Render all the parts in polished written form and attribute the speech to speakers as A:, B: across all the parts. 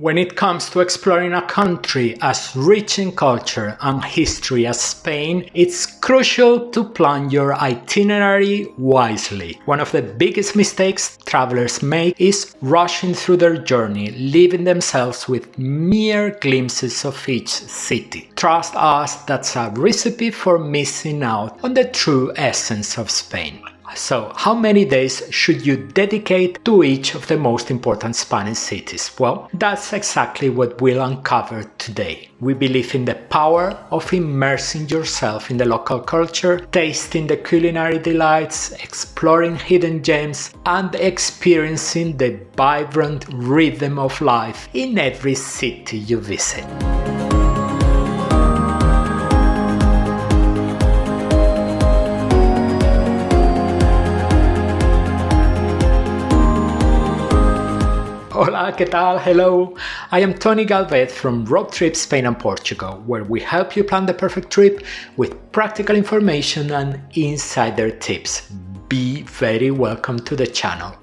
A: When it comes to exploring a country as rich in culture and history as Spain, it's crucial to plan your itinerary wisely. One of the biggest mistakes travelers make is rushing through their journey, leaving themselves with mere glimpses of each city. Trust us, that's a recipe for missing out on the true essence of Spain. So, how many days should you dedicate to each of the most important Spanish cities? Well, that's exactly what we'll uncover today. We believe in the power of immersing yourself in the local culture, tasting the culinary delights, exploring hidden gems, and experiencing the vibrant rhythm of life in every city you visit. Hola, ¿qué tal? Hello, I am Tony Galvez from Road Trip Spain and Portugal, where we help you plan the perfect trip with practical information and insider tips. Be very welcome to the channel.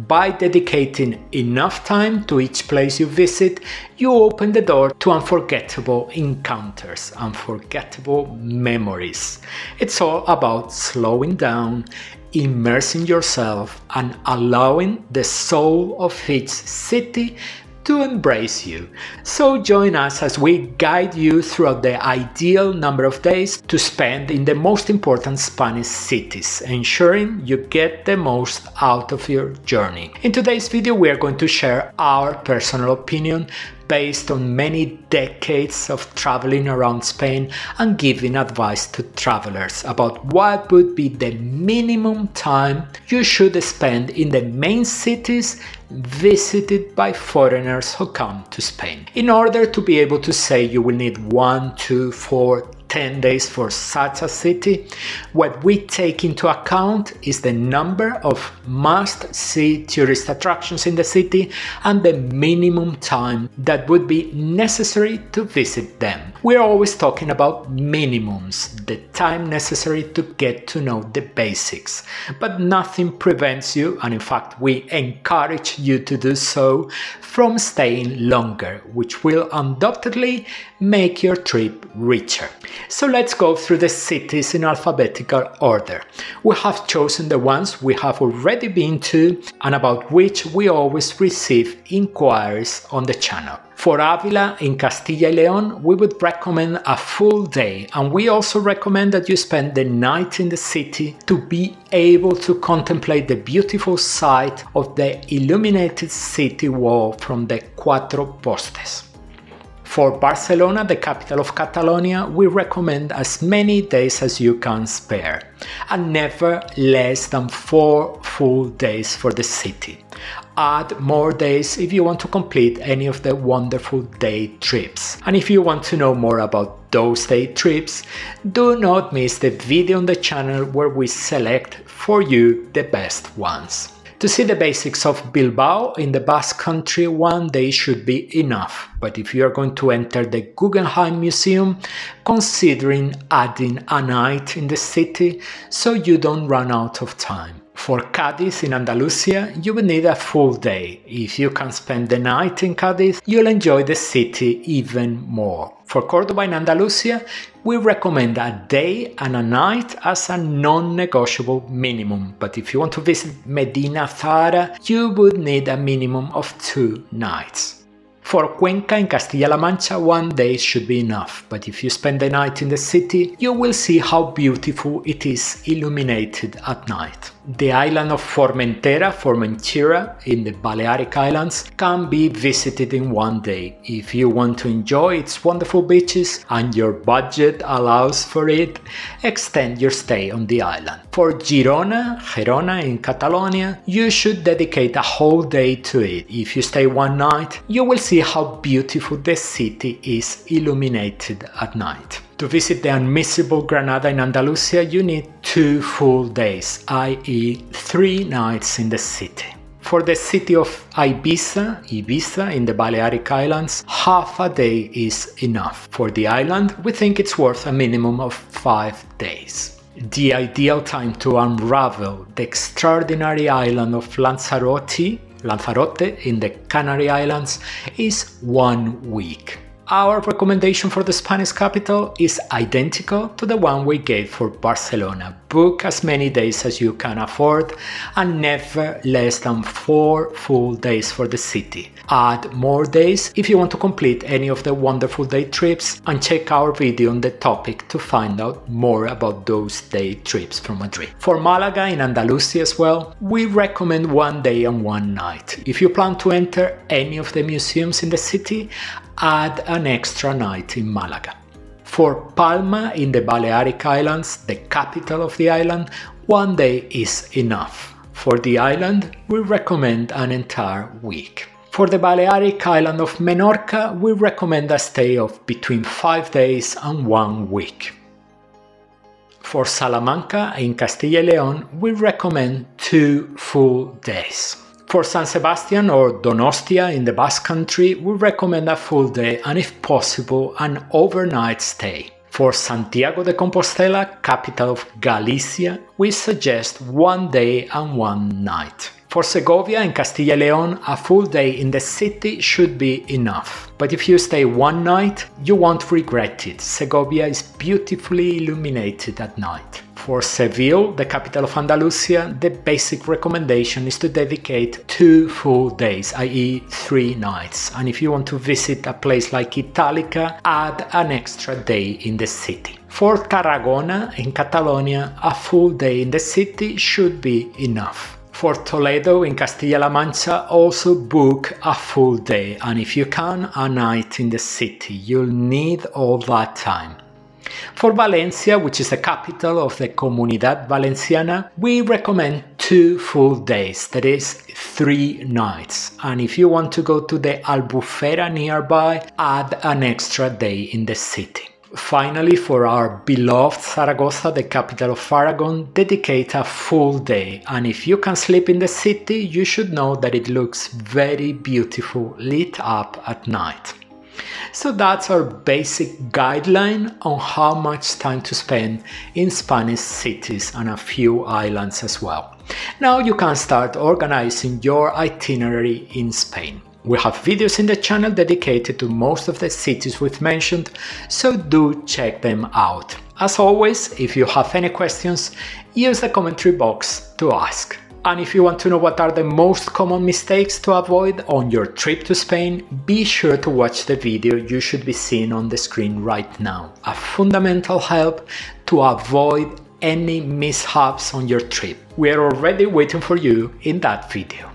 A: By dedicating enough time to each place you visit, you open the door to unforgettable encounters, unforgettable memories. It's all about slowing down, immersing yourself, and allowing the soul of each city to embrace you. So join us as we guide you throughout the ideal number of days to spend in the most important Spanish cities, ensuring you get the most out of your journey. In today's video, we are going to share our personal opinion based on many decades of traveling around Spain and giving advice to travelers about what would be the minimum time you should spend in the main cities visited by foreigners who come to Spain. In order to be able to say you will need 1, 2, 4, 10 days for such a city, what we take into account is the number of must-see tourist attractions in the city and the minimum time that would be necessary to visit them. We're always talking about minimums, the time necessary to get to know the basics, but nothing prevents you, and in fact we encourage you to do so, from staying longer, which will undoubtedly make your trip richer. So let's go through the cities in alphabetical order. We have chosen the ones we have already been to and about which we always receive inquiries on the channel. For Ávila in Castilla y León, we would recommend a full day, and we also recommend that you spend the night in the city to be able to contemplate the beautiful sight of the illuminated city wall from the Cuatro Postes. For Barcelona, the capital of Catalonia, we recommend as many days as you can spare, and never less than 4 full days for the city. Add more days if you want to complete any of the wonderful day trips. And if you want to know more about those day trips, do not miss the video on the channel where we select for you the best ones. To see the basics of Bilbao in the Basque Country, 1 day should be enough, but if you are going to enter the Guggenheim Museum, considering adding a night in the city so you don't run out of time. For Cádiz in Andalusia, you will need a full day. If you can spend the night in Cádiz, you'll enjoy the city even more. For Córdoba in Andalusia, we recommend a day and a night as a non-negotiable minimum, but if you want to visit Medina Zahara, you would need a minimum of 2 nights. For Cuenca in Castilla-La Mancha, 1 day should be enough, but if you spend the night in the city, you will see how beautiful it is illuminated at night. The island of Formentera in the Balearic Islands can be visited in 1 day. If you want to enjoy its wonderful beaches and your budget allows for it, extend your stay on the island. For Gerona in Catalonia, you should dedicate a whole day to it. If you stay 1 night, you will see how beautiful the city is illuminated at night. To visit the unmissable Granada in Andalusia, you need 2 full days, i.e. 3 nights in the city. For the city of Ibiza in the Balearic Islands, half a day is enough. For the island, we think it's worth a minimum of 5 days. The ideal time to unravel the extraordinary island of Lanzarote Lanzarote in the Canary Islands is 1 week. Our recommendation for the Spanish capital is identical to the one we gave for Barcelona. Book as many days as you can afford and never less than 4 full days for the city. Add more days if you want to complete any of the wonderful day trips, and check our video on the topic to find out more about those day trips from Madrid. For Malaga in Andalusia as well, we recommend 1 day and 1 night. If you plan to enter any of the museums in the city, add an extra night in Malaga. For Palma in the Balearic Islands, the capital of the island, 1 day is enough. For the island, we recommend an entire week. For the Balearic island of Menorca, we recommend a stay of between 5 days and 1 week. For Salamanca in Castilla y León, we recommend 2 full days. For San Sebastian or Donostia in the Basque Country, we recommend a full day and, if possible, an overnight stay. For Santiago de Compostela, capital of Galicia, we suggest 1 day and 1 night. For Segovia in Castilla y León, a full day in the city should be enough. But if you stay 1 night, you won't regret it. Segovia is beautifully illuminated at night. For Seville, the capital of Andalusia, the basic recommendation is to dedicate 2 full days, i.e. 3 nights. And if you want to visit a place like Italica, add an extra day in the city. For Tarragona in Catalonia, a full day in the city should be enough. For Toledo in Castilla-La Mancha, also book a full day, and if you can, a night in the city. You'll need all that time. For Valencia, which is the capital of the Comunidad Valenciana, we recommend 2 full days, that is 3 nights. And if you want to go to the Albufera nearby, add an extra day in the city. Finally, for our beloved Zaragoza, the capital of Aragon, dedicate a full day, and if you can sleep in the city, you should know that it looks very beautiful lit up at night. So that's our basic guideline on how much time to spend in Spanish cities and a few islands as well. Now you can start organizing your itinerary in Spain. We have videos in the channel dedicated to most of the cities we've mentioned, so do check them out. As always, if you have any questions, use the commentary box to ask. And if you want to know what are the most common mistakes to avoid on your trip to Spain, be sure to watch the video you should be seeing on the screen right now. A fundamental help to avoid any mishaps on your trip. We are already waiting for you in that video.